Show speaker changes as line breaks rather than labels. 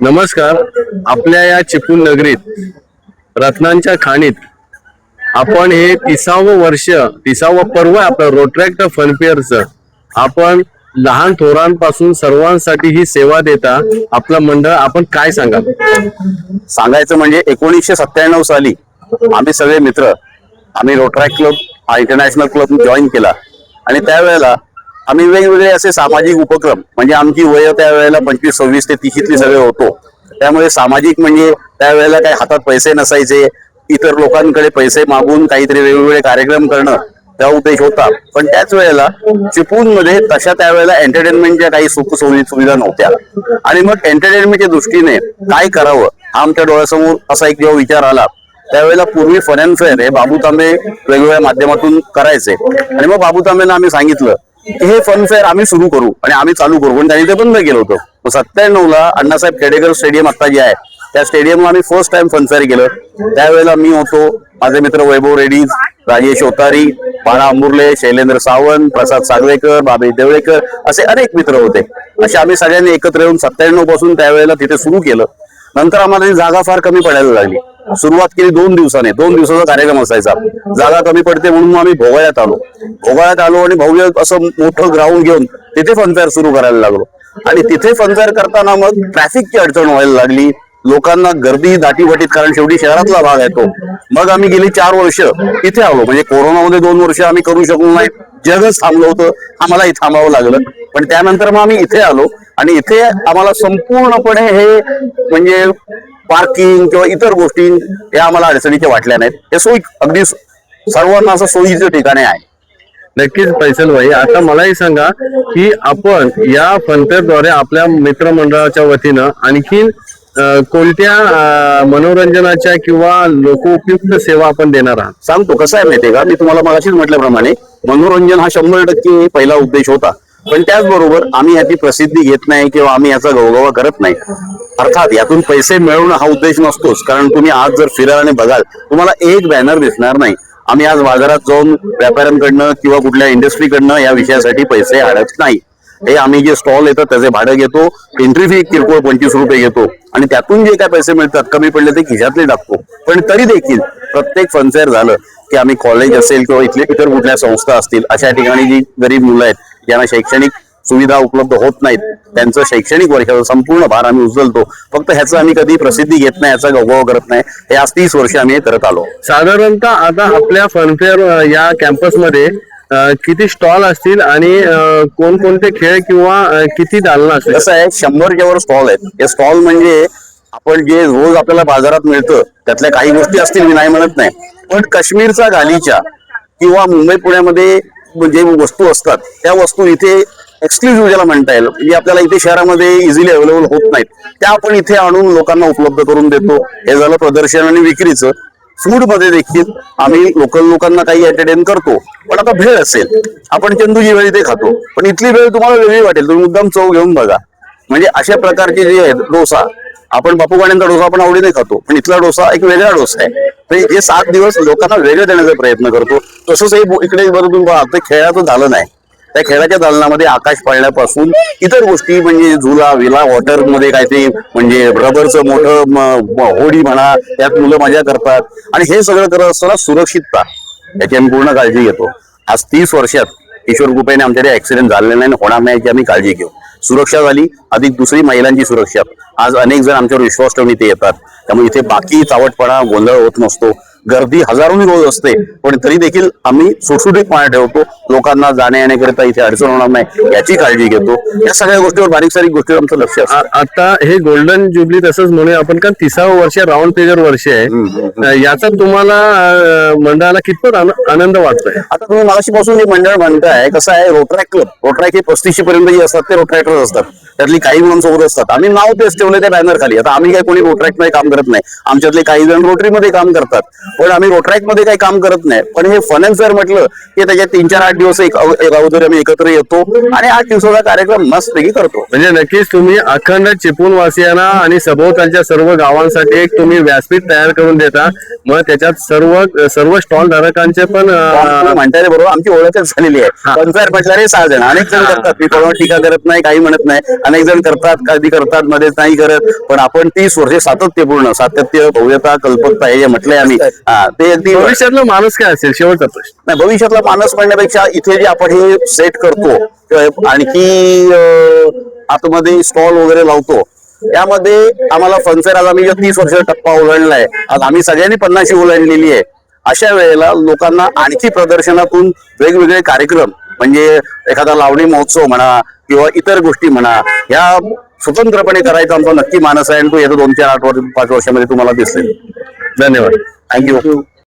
नमस्कार. आपल्या या चिपळूण नगरीत रत्नांच्या खाणीत आपण हे 30वं पर्व आहे आपलं रोटरॅक्ट फनफेअरचं. आपण लहान थोरांपासून सर्वांसाठी ही सेवा देता आपलं मंडळ. आपण काय सांगाल?
सांगायचं म्हणजे 1997 साली आम्ही सगळे मित्र आम्ही रोटरॅक्ट क्लब हा इंटरनॅशनल क्लब जॉईन केला आणि त्यावेळेला आम्ही वेगवेगळे असे सामाजिक उपक्रम म्हणजे आमची वय त्यावेळेला 25, 26 ते 30 सगळे होतो. त्यामुळे सामाजिक म्हणजे त्यावेळेला काही हातात पैसे नसायचे, इतर लोकांकडे पैसे मागून काहीतरी वेगवेगळे कार्यक्रम करणं त्या उद्देश होता. पण त्याच वेळेला चिपळूणमध्ये तशा त्यावेळेला एंटरटेनमेंटच्या काही सुविधा नव्हत्या आणि मग एंटरटेनमेंटच्या दृष्टीने काय करावं हा आमच्या डोळ्यासमोर असा एक जेव्हा विचार आला त्यावेळेला पूर्वी फन अँड फेअर हे बाबू तांबे वेगवेगळ्या माध्यमातून करायचे आणि मग बाबू तांबेंना आम्ही सांगितलं की हे फन फेअर आम्ही सुरू करू आणि आम्ही चालू करू, पण त्यांनी ते बंद केलं होतं. मग 97ला अण्णासाहेब खेडेकर स्टेडियम आता जे आहे त्या स्टेडियमला आम्ही फर्स्ट टाइम फन फेअर केलं. त्यावेळेला मी होतो, माझे मित्र वैभव रेड्डी, राजेश ओतारी, बाळा अंबुर्ले, शैलेंद्र सावंत, प्रसाद सागवेकर, बाबे देवळेकर असे अनेक मित्र होते. असे आम्ही सगळ्यांनी एकत्र येऊन 97 पासून त्यावेळेला तिथे सुरू केलं. नंतर आम्हाला ही जागा फार कमी पडायला लागली. सुरुवात केली 2 दिवसाने, 2 दिवसाचा कार्यक्रम असायचा. जागा कमी पडते म्हणून आम्ही भोगाळ्यात आलो आणि भव्य असं मोठं ग्राउंड घेऊन तिथे फनफेअर सुरू करायला लागलो. आणि तिथे फनफेअर करताना मग ट्रॅफिकची अडचण व्हायला लागली, लोकांना गर्दी दाटीवाटीत, कारण शेवटी शहरातला भाग आहे तो. मग आम्ही गेली 4 वर्ष इथे आलो. म्हणजे कोरोनामध्ये 2 वर्ष आम्ही करू शकलो नाही, जगच थांबलं होतं, आम्हालाही थांबावं लागलं. पण त्यानंतर मग आम्ही इथे आलो आणि इथे आम्हाला संपूर्णपणे हे म्हणजे पार्किंग किंवा इतर गोष्टी या आम्हाला अडचणीच्या वाटल्या नाहीत. हे सोयी अगदी सर्वांना असं सोयीचं ठिकाणी आहे.
नक्कीच फैसल भाई, आता मलाही सांगा की आपण या फनफेअरद्वारे आपल्या मित्रमंडळाच्या वतीनं आणखीन कोणत्या मनोरंजनाच्या किंवा लोकोपयुक्त सेवा आपण देणार आहात?
सांगतो. कसं आहे माहितीये का, मी तुम्हाला मगाशीच म्हटल्याप्रमाणे मनोरंजन हा 100% पहिला उद्देश होता. पण त्याचबरोबर आम्ही याची प्रसिद्धी घेत नाही किंवा आम्ही याचा गवगवा करत नाही. अर्थात यातून पैसे मिळवणं हा उद्देश नसतोच, कारण तुम्ही आज जर फिराल आणि बघाल तुम्हाला एक बॅनर दिसणार नाही. आम्ही आज बाजारात जाऊन व्यापाऱ्यांकडनं किंवा कुठल्या इंडस्ट्रीकडनं या विषयासाठी पैसे अडत नाही. हे आम्ही जे स्टॉल येतात त्याचे भाडं घेतो, एंट्री फी किरकोळ 25 रुपये घेतो आणि त्यातून जे काय पैसे मिळतात कमी पडले ते खिशातले टाकतो. पण तरी देखील प्रत्येक फनफेअर झालं की आम्ही कॉलेज असेल किंवा इथले इतर कुठल्या संस्था असतील अशा ठिकाणी जी गरीब मुलं आहेत ज्यांना शैक्षणिक सुविधा उपलब्ध होत नाहीत त्यांचं शैक्षणिक वर्षाचा संपूर्ण भार आम्ही उचलतो. फक्त ह्याचं आम्ही कधी प्रसिद्धी घेत नाही, याचा गौरव करत नाही. हे आज 30 वर्ष आम्ही करत आलो.
साधारणतः आता आपल्या फनफेअर या कॅम्पसमध्ये किती स्टॉल असतील आणि कोणकोणते खेळ किंवा किती दालना असतील?
कसं आहे, 100च्या वर स्टॉल आहेत. हे स्टॉल म्हणजे आपण जे रोज आपल्याला बाजारात मिळतं त्यातल्या काही गोष्टी असतील, मी नाही म्हणत नाही, पण काश्मीरचा गालिचा किंवा मुंबई पुण्यामध्ये जे वस्तू असतात त्या वस्तू इथे एक्सक्लुझिव्ह ज्याला म्हणता येईल, म्हणजे आपल्याला इथे शहरामध्ये इझिली अवेलेबल होत नाहीत, त्या आपण इथे आणून लोकांना उपलब्ध करून देतो. हे झालं प्रदर्शन आणि विक्रीचं. फूड मध्ये देखील आम्ही लोकल लोकांना काही एंटरटेन करतो. पण आता भेळ असेल, आपण चंदूची भेळ इथे खातो, पण इथली भेळ तुम्हाला वेगळी वाटेल, तुम्ही मुद्दाम चव घेऊन बघा. म्हणजे अशा प्रकारचे जे आहेत, डोसा आपण बापू गाण्यांचा डोसा आपण आवडीने खातो, पण इथला डोसा एक वेगळा डोसा आहे. तर हे 7 दिवस लोकांना वेगळं देण्याचा प्रयत्न करतो. तसंच हे इकडे बरं तुम्ही बघा, ते खेळाचं दालन आहे. त्या खेळाच्या दालनामध्ये आकाश पाळण्यापासून इतर गोष्टी म्हणजे झुला विला, वॉटर मध्ये काहीतरी म्हणजे रबरचं मोठं होडी म्हणा, त्यात मुलं मजा करतात. आणि हे सगळं करत असताना सुरक्षितता याची आम्ही पूर्ण काळजी घेतो. आज 30 वर्षात किशोर कृपेने आमच्याकडे ऍक्सिडेंट झालेला नाही, होणार नाही याची आम्ही काळजी घेऊ. सुरक्षा झाली, अधिक दुसरी महिलांची सुरक्षा. आज अनेक जण आमच्यावर विश्वास ठेवून इथे येतात, त्यामुळे इथे बाकी चावटपणा गोंधळ होत नसतो. गर्दी हजारोनी रोज असते, पण तरी देखील आम्ही सुटसुटीतपणा ठेवतो. लोकांना जाण्या येण्याकरिता इथे अडचण होणार नाही याची काळजी घेतो. या सगळ्या गोष्टीवर बारीक सारीक गोष्टीवर आमचं लक्ष असतं.
आता हे गोल्डन ज्युबली तसंच म्हणूया आपण, कारण 30वं वर्ष राऊंड पेजर वर्ष आहे, याचा तुम्हाला मंडळाला कितपत आनंद वाटतोय?
आता तुम्ही मागाशीपासून जे मंडळ म्हणताय, कसं आहे, रोटरॅक्ट क्लब, रोटरॅक्ट हे 3500 पर्यंत जे असतात ते रोटरॅक्टर असतात. त्यातली काही मुलांसोबत असतात. आम्ही नाव तेच ठेवले त्या बॅनर खाली. आता आम्ही काही कोणी रोटरॅक्ट मध्ये काम करत नाही, आमच्यातले काही जण रोटरीमध्ये काम करतात. पण आम्ही रोटरॅक्ट मध्ये काही काम करत नाही. पण हे फन अँड फेअर म्हटलं की त्याच्यात 3-4-8 दिवस एक अगोदर आम्ही एकत्र येतो आणि 8 दिवसाचा कार्यक्रम मस्तपैकी करतो.
म्हणजे नक्कीच तुम्ही अखंड चिपळूण वासियांना आणि सभोवतालच्या सर्व गावांसाठी एक तुम्ही व्यासपीठ तयार करून देता. मग त्याच्यात सर्व स्टॉल धारकांचे पण
म्हणताय बरोबर, आमची ओळखच झालेली आहे. फनफेअर म्हटल्याने 6 जण, अनेक जण करतात, मी कोणावर टीका करत नाही, काही म्हणत नाही. अनेक जण करतात, कधी करतात, मध्येच नाही करत. पण आपण 30 वर्षे सातत्य, भव्यता, कल्पकता हे जे म्हटलंय आम्ही, ते अगदी
भविष्यातला माणूस काय असेल शेवटचा प्रश्न.
नाही, भविष्यातला माणूस म्हणण्यापेक्षा इथे जे आपण हे सेट करतो, आणखी आतमध्ये स्टॉल वगैरे लावतो, यामध्ये आम्हाला फनफेअर आज आम्ही 30 वर्षाचा टप्पा ओलांडलाय, आज आम्ही सगळ्यांनी 50 ओलांडलेली आहे. अशा वेळेला लोकांना आणखी प्रदर्शनातून वेगवेगळे कार्यक्रम, म्हणजे एखादा लावणी महोत्सव म्हणा किंवा इतर गोष्टी म्हणा, ह्या स्वतंत्रपणे करायचा आमचा नक्की मानस आहे. आणि तो येतो 2-4-8 5 वर्षामध्ये तुम्हाला दिसेल.
धन्यवाद.
थँक्यू.